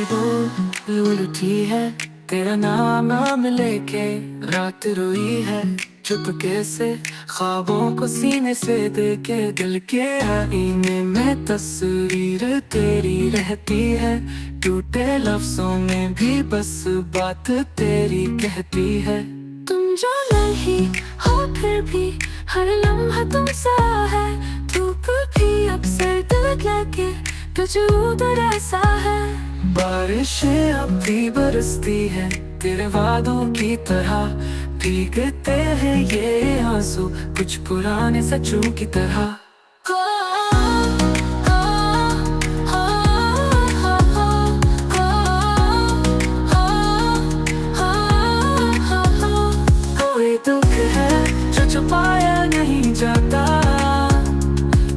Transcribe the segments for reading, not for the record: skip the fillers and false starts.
बोल उठी है, तेरा नाम नाम लेके रात रोई है। चुपके से ख्वाबों को सीने से देके दिल के आईने में तस्वीर तेरी रहती है। टूटे लफ्जों में भी बस बात तेरी कहती है। तुम जो नहीं हो फिर भी हर लम्हा तुमसा है। धूप भी अब सर्द लगे तुझ उधर ऐसा है। बारिशें अब भी बरसती है तेरे वादों की तरह। भीगते हैं ये आंसू कुछ पुराने सचों की तरह। कोई दुख है जो छुपाया नहीं जाता।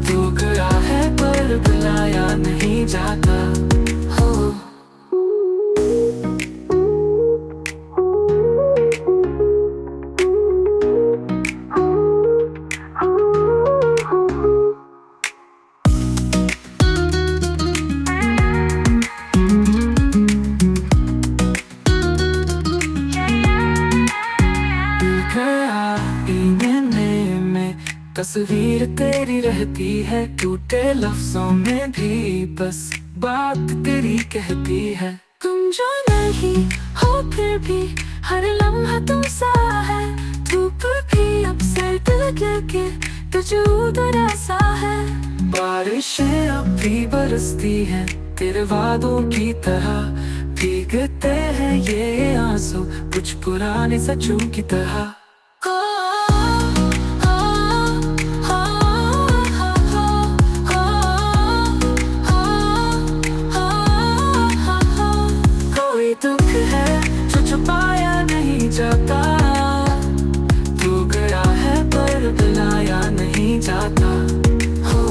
तू गया है पर बुलाया नहीं जाता। तस्वीर तेरी रहती है। टूटे लफ्जों में भी बस बात तेरी कहती है। तुम जो नहीं हो फिर भी हर लम्हा तुमसा है। धूप भी अब सर्द लगे तुझ उधर ऐसा है। बारिशें अब भी बरसती हैं तेरे वादों की तरह। भीगते हैं ये आंसू कुछ पुराने सचों की तरह। दुख है जो छुपाया नहीं जाता। तू गया है पर बुलाया नहीं जाता। हो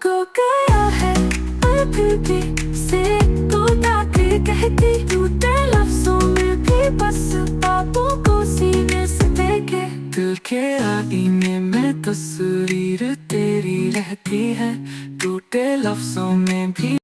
गया है पर फिर भी से तू ताके कहती। टूटे लफ्जों में भी बस बातों को सीने से देखे। दिल के आईने में तस्वीर तेरी रहती है। टूटे लफ्जों में भी